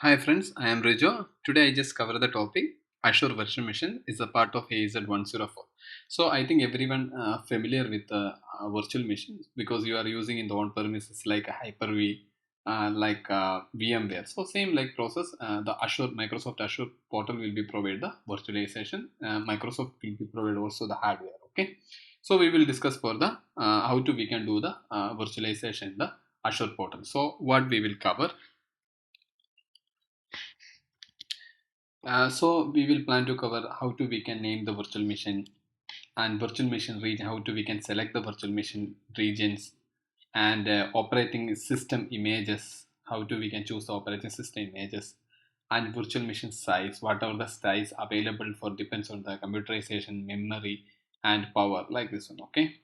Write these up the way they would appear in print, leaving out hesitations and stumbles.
Hi friends, I am Rijo. Today I just cover the topic Azure Virtual Machine is a part of AZ104. So I think everyone familiar with virtual machines because you are using in the on-premises like a Hyper-V, VMware. So same like process, the Azure Microsoft Azure Portal will be provide the virtualization. Microsoft will be provide also the hardware. Okay, so we will discuss for the how to we can do the virtualization in the Azure Portal. So what we will cover. So we will plan to cover how to we can name the virtual machine and virtual machine region, how to we can select the virtual machine regions and operating system images, how to we can choose the operating system images and virtual machine size, whatever the size available for depends on the computerization, memory and power like this one. Okay.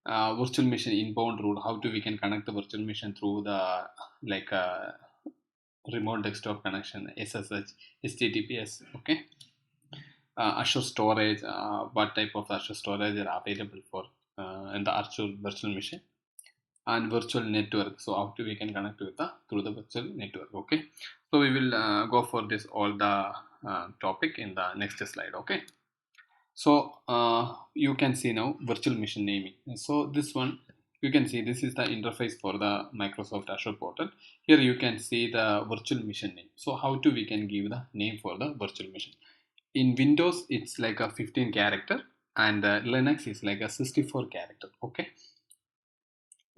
Virtual machine inbound route, how to we can connect the virtual machine through the like remote desktop connection, SSH, HTTPS. Okay. Azure storage, what type of Azure storage are available for in the Azure virtual machine and virtual network. So how to we can connect with the through the virtual network. Okay, so we will go for this all the topic in the next slide. Okay, so you can see now virtual machine naming. So this one you can see this is the interface for the Microsoft Azure portal. Here you can see the virtual machine name. So how to we can give the name for the virtual machine. In Windows it's like a 15 character and Linux is like a 64 character. Okay,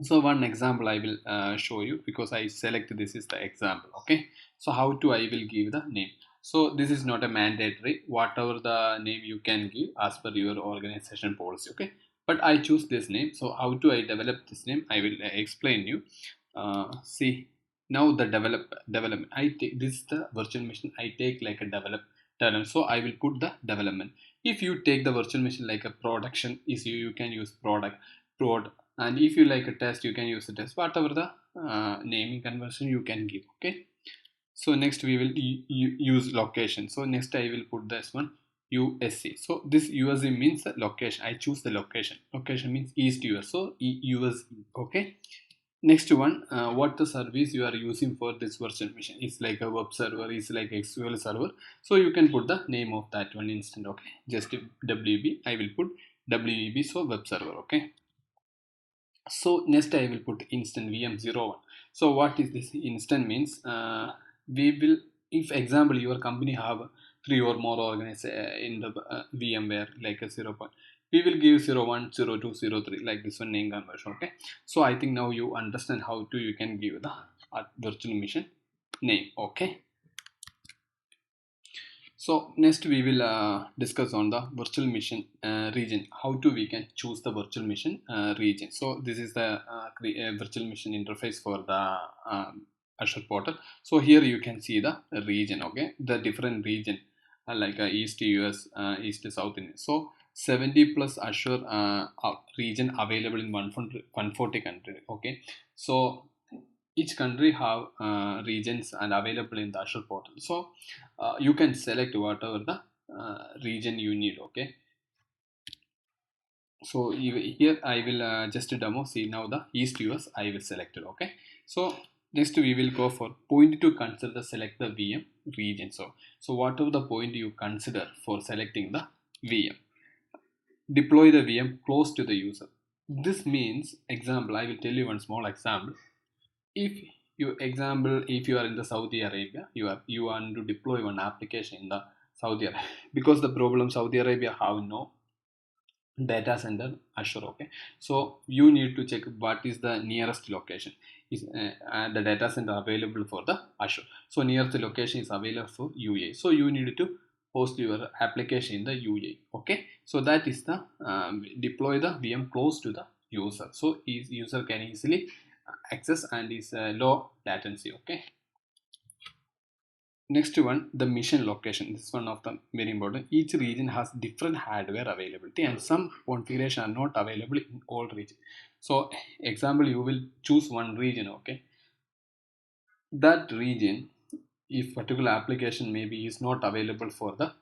so one example I will show you because I select this is the example. Okay, so how to I will give the name. So this is not a mandatory, whatever the name you can give as per your organization policy. Okay, but I choose this name. So how to I develop this name I will explain you. See, now the development I take this is the virtual machine, I take like a development, so I will put the development. If you take the virtual machine like a production is you can use product prod, and if you like a test you can use the test, whatever the naming conversion you can give. Okay, so next we will use location. So next I will put this one USC. So this USC means the location, I choose the location means East US, so US. Okay, next one, what the service you are using for this virtual machine, it's like a web server, it's like SQL server, so you can put the name of that one instant. Okay, just WB I will put WEB, so web server. Okay, so next I will put instant VM01. So what is this instant means, we will, if example your company have three or more organized in the VMware like a 0 point, we will give 01, 02, 03 like this one name conversion. Okay, so I think now you understand how to you can give the virtual machine name. Okay, so next we will discuss on the virtual machine region. How to we can choose the virtual machine region. So this is the virtual machine interface for the Azure portal. So here you can see the region. Okay, the different region like East US, East South India. So 70 plus Azure region available in 140 country. Okay, so each country have regions and available in the Azure portal. So you can select whatever the region you need. Okay, so here I will just demo. See, now the East US I will select it. Okay, so next we will go for point to consider select the VM region. So whatever the point you consider for selecting the VM, deploy the VM close to the user. This means, example I will tell you one small example. If you example, if you are in the Saudi Arabia, you want to deploy one application in the Saudi Arabia, because the problem Saudi Arabia have no data center Azure. Okay, so you need to check what is the nearest location is the data center available for the Azure. So nearest location is available for UAE, so you need to host your application in the UAE. Okay, so that is the deploy the VM close to the user, so his user can easily access and is low latency. Okay, next one, the mission location. This is one of the very important. Each region has different hardware availability and some configuration are not available in all regions. So example, you will choose one region. Okay, that region, if particular application maybe is not available for the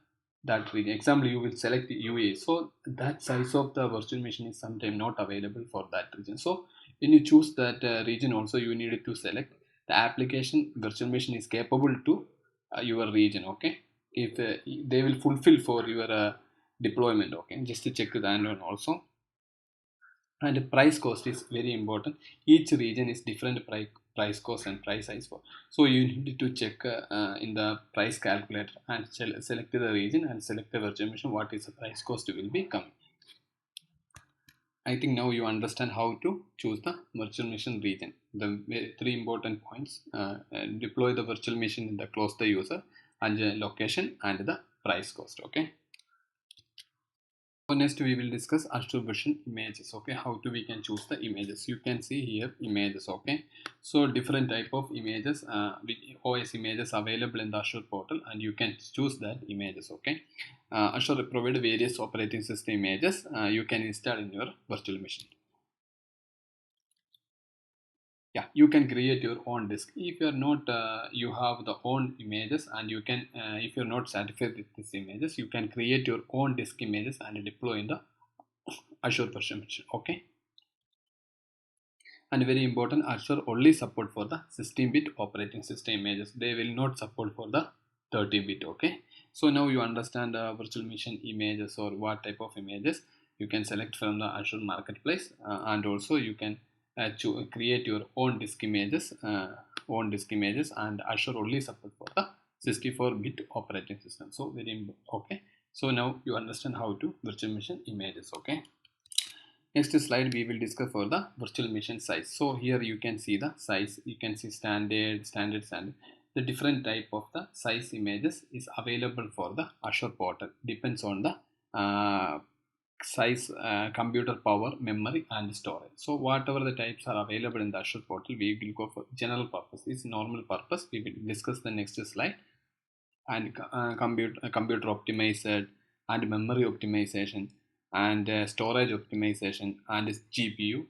that region, example you will select the UA, so that size of the virtual machine is sometimes not available for that region. So when you choose that region also you need to select the application virtual machine is capable to your region. Okay, if they will fulfill for your deployment. Okay, just to check that. And also, and the price cost is very important. Each region is different price cost and price size for, so you need to check in the price calculator and select the region and select the virtual machine what is the price cost will be coming. I think now you understand how to choose the virtual machine region. The three important points: deploy the virtual machine in the close the user, and the location and the price cost. Okay. So next we will discuss Azure Virtual Images. Okay, how to we can choose the images. You can see here images. Okay, so different type of images, OS images available in the Azure portal, and you can choose that images. Okay, Azure provide various operating system images you can install in your virtual machine. Yeah, you can create your own disk if you're not you have the own images, and you can if you're not satisfied with these images, you can create your own disk images and deploy in the Azure Virtual Machine. Okay, and very important, Azure only support for the 16-bit operating system images. They will not support for the 30-bit. Okay, so now you understand virtual machine images or what type of images you can select from the Azure marketplace, and also you can create your own disk images, and Azure only support for the 64-bit operating system. So okay, so now you understand how to virtual machine images. Okay, next slide we will discuss for the virtual machine size. So here you can see the size. You can see standard. The different type of the size images is available for the Azure portal. Depends on the size, computer power, memory, and storage. So whatever the types are available in the Azure portal, we will go for general purpose. This normal purpose we will discuss the next slide. And computer optimized, and memory optimization, and storage optimization, and GPU,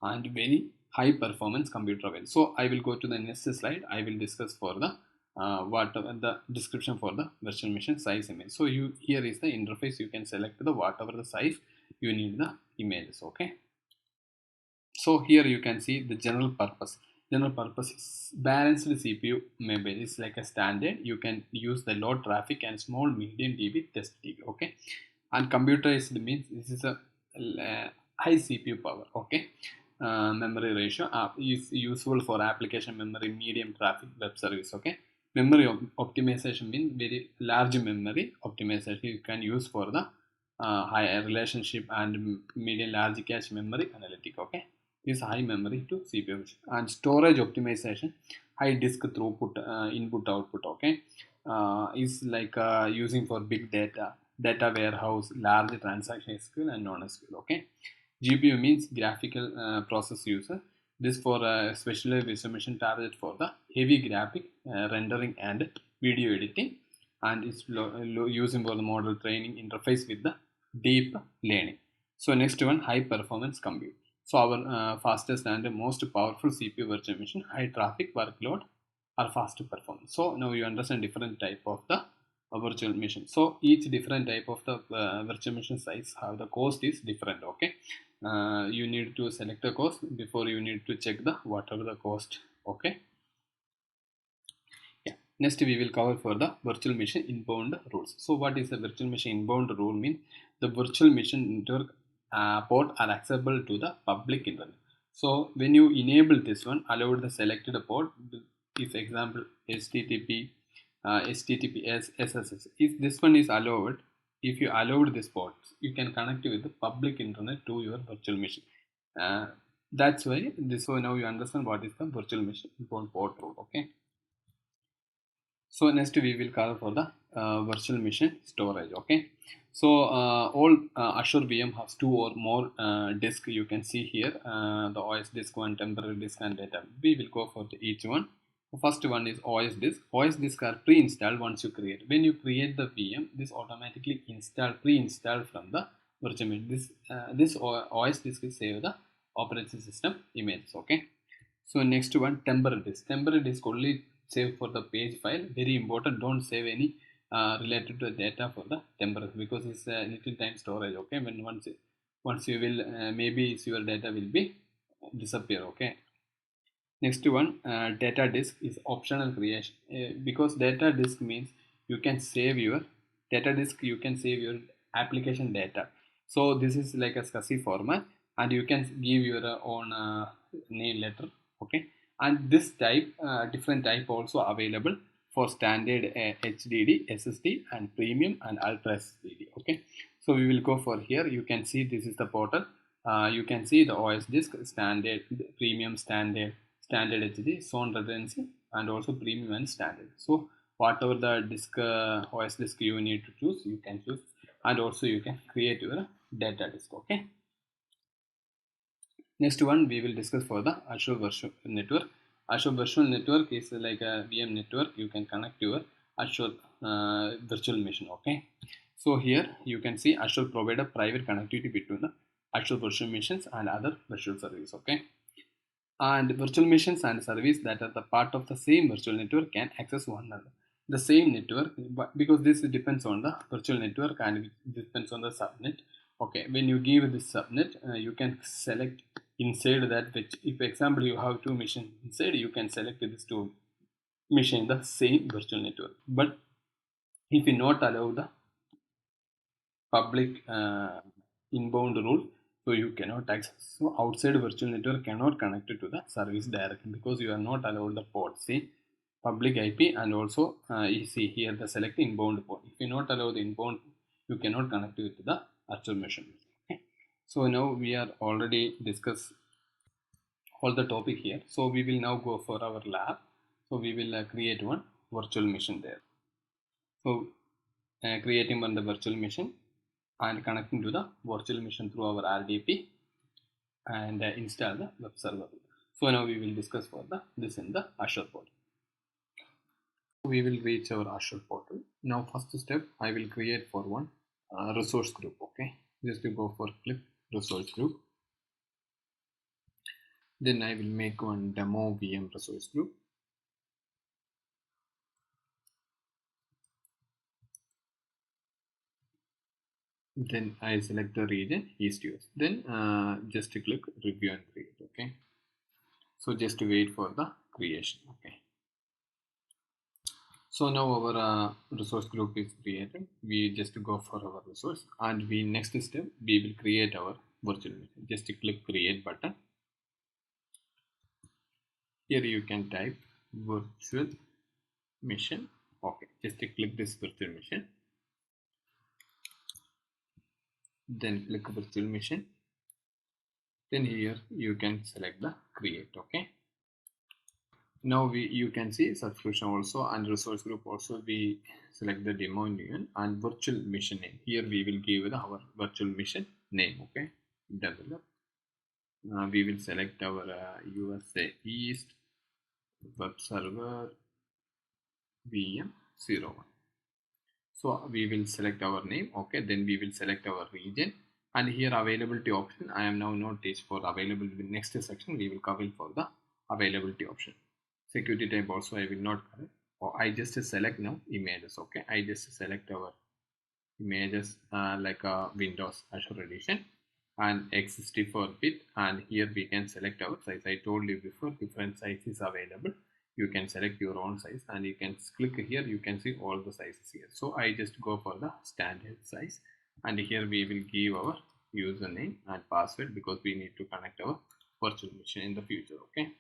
and very high performance computer available. So I will go to the next slide. I will discuss for the whatever the description for the virtual machine size image. So you, here is the interface. You can select the whatever the size you need the images. Okay, so here you can see the general purpose. General purpose is balanced CPU. Maybe it's like a standard. You can use the low traffic and small medium DB test DB. Okay, and computerized means this is a high CPU power. Okay, memory ratio is useful for application memory, medium traffic, web service. Okay, memory optimization means very large memory optimization you can use for the high relationship and medium large cache memory analytic. Okay, is high memory to CPU. And storage optimization, high disk throughput, input output. Okay, is like using for big data warehouse, large transaction SQL and non-SQL. Okay, GPU means graphical process user. This for especially virtual machine target for the heavy graphic rendering and video editing, and is using for the model training interface with the deep learning. So next one, high performance compute. So our fastest and most powerful CPU virtual machine, high traffic workload or fast performance. So now you understand different type of the virtual machine. So each different type of the virtual machine size, how the cost is different. Okay, you need to select the cost before you need to check the whatever the cost. Okay, yeah. Next we will cover for the virtual machine inbound rules. So what is the virtual machine inbound rule? Mean the virtual machine network port are accessible to the public internet. So when you enable this one, allow the selected port, if example HTTP, HTTPS, SSH. If this one is allowed, if you allowed this port, you can connect with the public internet to your virtual machine. Uh, that's why this. So now you understand what is the virtual machine inbound port rule. Okay. So next we will cover for the virtual machine storage. Okay, so all Azure VM has two or more disk. You can see here the OS disk, one temporary disk, and data. We will go for each one. The first one is OS disk. OS disk are pre-installed once you create. When you create the VM, this automatically pre-installed from the virtual machine. This OS disk will save the operating system images. Okay. So next one, temporary disk. Temporary disk only save for the page file. Very important. Don't save any related to the data for the temporary, because it's a little time storage. Okay, when once you will maybe your data will be disappear. Okay, Next one, data disk is optional creation, because data disk means you can save your data disk, you can save your application data. So this is like a SCSI format, and you can give your own name letter. Okay, and this type, different type also available for standard HDD, SSD, and premium and ultra SSD. Okay, so we will go for here. You can see this is the portal. You can see the OS disk, standard, premium, standard HD, zone redundancy, and also premium and standard. So whatever the disk, OS disk you need to choose, you can choose, and also you can create your data disk. Okay. Next one we will discuss for the Azure Virtual Network. Azure Virtual Network is like a VM network. You can connect your Azure virtual machine. Okay. So here you can see Azure provide a private connectivity between the Azure virtual machines and other virtual service. Okay. And virtual machines and service that are the part of the same virtual network can access one another. The same network, but because this depends on the virtual network and it depends on the subnet. Okay, when you give this subnet, you can select inside that, which if example you have two machines inside, you can select these two machine the same virtual network. But if you not allow the public inbound rule, so you cannot access. So outside virtual network cannot connect to the service directly because you are not allowed the port. See, public IP, and also you see here the select inbound port. If you not allow the inbound, you cannot connect with the virtual machine. Okay. So now we are already discussed all the topic here. So we will now go for our lab. So we will create one virtual machine there. So creating one the virtual machine and connecting to the virtual machine through our RDP, and install the web server. So now we will discuss for the this in the Azure portal. We will reach our Azure portal. Now first step, I will create for one resource group. Okay, just to go for click resource group. Then I will make one demo VM resource group. Then I select the region East US. Then just to click review and create. Okay, so just to wait for the creation. Okay. So now our resource group is created. We just go for our resource, and we next step we will create our virtual machine. Just click create button. Here you can type virtual machine. Okay, just click this virtual machine. Then click virtual machine. Then here you can select the create. Okay. Now you can see subscription also and resource group also. We select the demo name and virtual machine name. Here we will give our virtual machine name. Okay, develop. We will select our USA East web server VM01. So we will select our name. Okay, then we will select our region, and here availability option. I am now not teach for availability. Next section we will cover for the availability option. Security type also I will not cover. Or I just select now images. Okay, I just select our images like a Windows Azure Edition and x64-bit, and here we can select our size. I told you before different sizes available. You can select your own size, and you can click here, you can see all the sizes here. So I just go for the standard size, and here we will give our username and password because we need to connect our virtual machine in the future. Okay.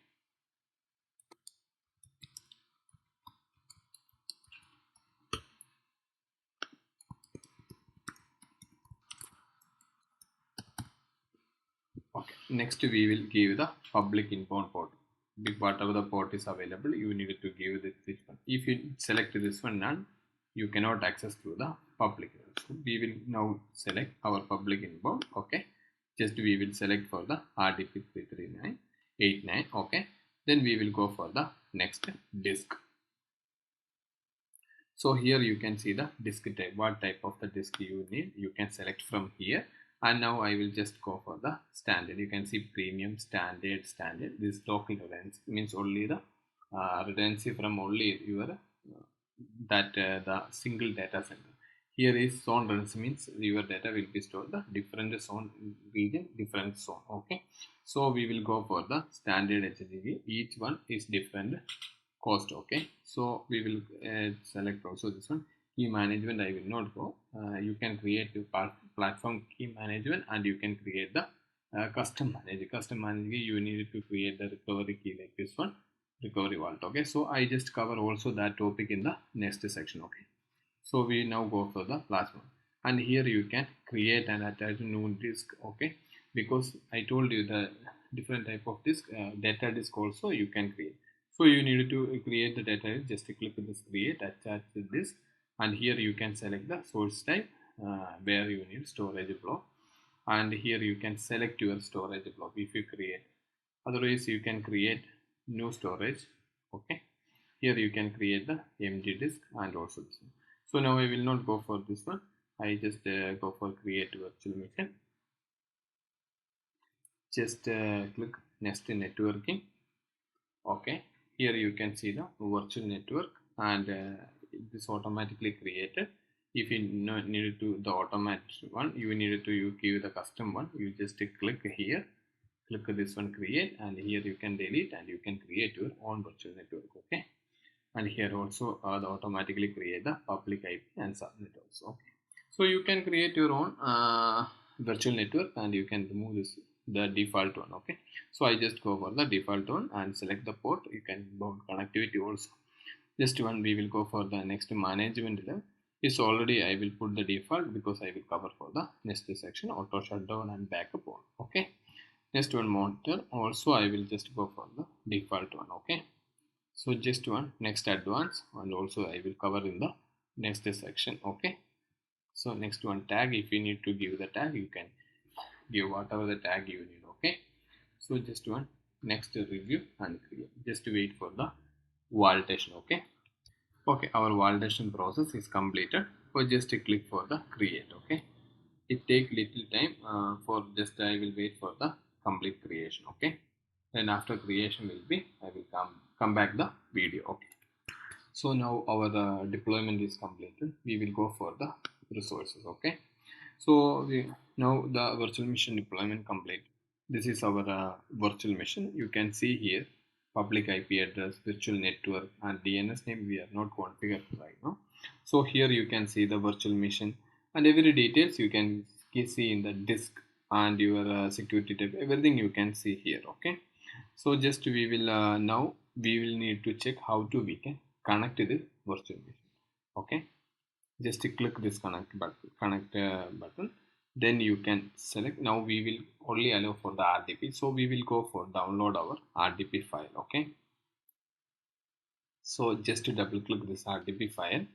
Okay, next we will give the public inbound port. Whatever the port is available, you need to give this one. If you select this one, none, you cannot access through the public. So we will now select our public inbound. Okay, just we will select for the RDP 33989. Okay, then we will go for the next disk. So here you can see the disk type, what type of the disk you need, you can select from here. And now I will just go for the standard. You can see premium, standard. This local redundancy means only the redundancy from only your the single data center. Here is zone runs means your data will be stored the different zone region, different zone. Okay, so we will go for the standard HTTP. Each one is different cost. Okay, so we will select also this one. Key management I will not go. You can create the platform key management, and you can create the custom manager. Custom manager, you need to create the recovery key like this one, recovery vault. Okay, so I just cover also that topic in the next section. Okay, so we now go for the platform, and here you can create and attach a new disk. Okay, because I told you the different type of disk, data disk also you can create. So you need to create the data disk. Just click this create, attach the disk, and here you can select the source type, where you need storage block, and here you can select your storage block if you create. Otherwise you can create new storage. Okay, here you can create the empty disk and also this one. So now I will not go for this one. I just go for create virtual machine. Just click next networking. Okay, here you can see the virtual network, and this automatically created. If you needed to the automatic one, you needed to you give the custom one. You just click here, click this one create, and here you can delete and you can create your own virtual network. Okay, and here also the automatically create the public IP and subnet also. Okay, so you can create your own virtual network, and you can remove this the default one. Okay, so I just go for the default one and select the port. You can bound connectivity also. Just one we will go for the next management level. It's already I will put the default because I will cover for the next section auto shutdown and backup on. Okay, next one monitor also I will just go for the default one. Okay, so just one next advanced, and also I will cover in the next section. Okay, so next one tag, if you need to give the tag you can give whatever the tag you need. Okay, so just one next review and create. Just wait for the validation. Okay, okay, our validation process is completed. So just click for the create. Okay, it take little time for just I will wait for the complete creation. Okay, then after creation will be I will come back the video. Okay, so now our deployment is completed. We will go for the resources. Okay, so now the virtual machine deployment complete. This is our virtual machine. You can see here public IP address, virtual network, and DNS name we are not configured right now. So here you can see the virtual machine and every details you can see in the disk, and your security type, everything you can see here. Okay, so just we will now we will need to check how to we can connect to the virtual machine. Okay, just click this connect button, then you can select. Now we will only allow for the RDP, so we will go for download our RDP file. Okay, so just to double click this RDP file.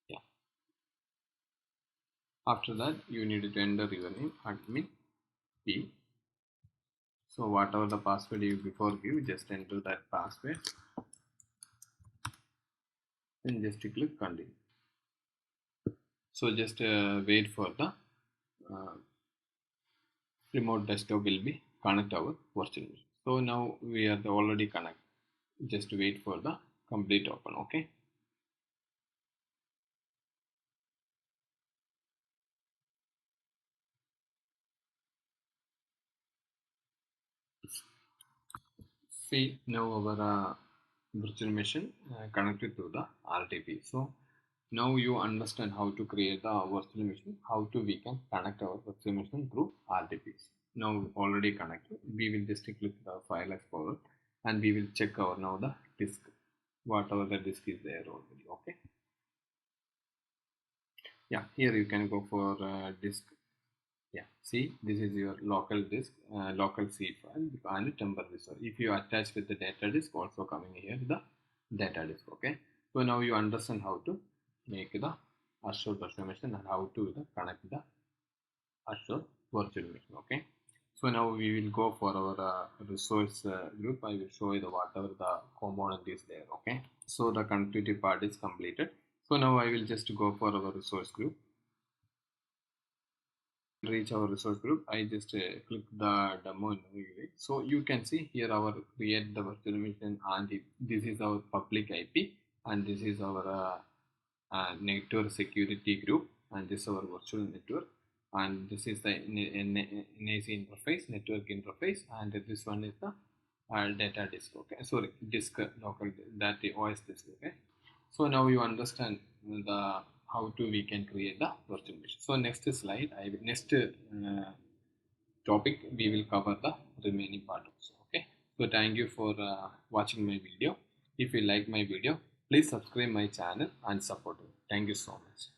Yeah, after that you need to enter your name admin p. So whatever the password you before give, just enter that password and just click continue. So just wait for the uh, remote desktop will be connect our virtual machine. So now we are already connect. Just wait for the complete open. Okay, see now our virtual machine connected to the RTP. So now you understand how to create the virtual machine, how to we can connect our virtual machine through RTPs. Now already connected, we will just click the file explorer and we will check our now the disk, whatever the disk is there already. Okay, yeah, here you can go for disk. Yeah, see this is your local disk, local C file and temporary storage. If you attach with the data disk, also coming here the data disk. Okay, so now you understand how to make the Azure virtual machine and how to connect the Azure virtual machine. Okay, so now we will go for our resource group. I will show you the whatever the component is there. Okay, so the connectivity part is completed. So now I will just go for our resource group. Reach our resource group, I just click the demo in the UA. So you can see here our create the virtual machine, and this is our public IP. and this is our network security group, and this is our virtual network, and this is the NAC interface, network interface, and this one is the data disk. Okay, sorry, disk local, that the OS disk. Okay, so now you understand the how to we can create the virtual machine. So next slide, next topic we will cover the remaining part also. Okay, so thank you for watching my video. If you like my video, please subscribe my channel and support it. Thank you so much.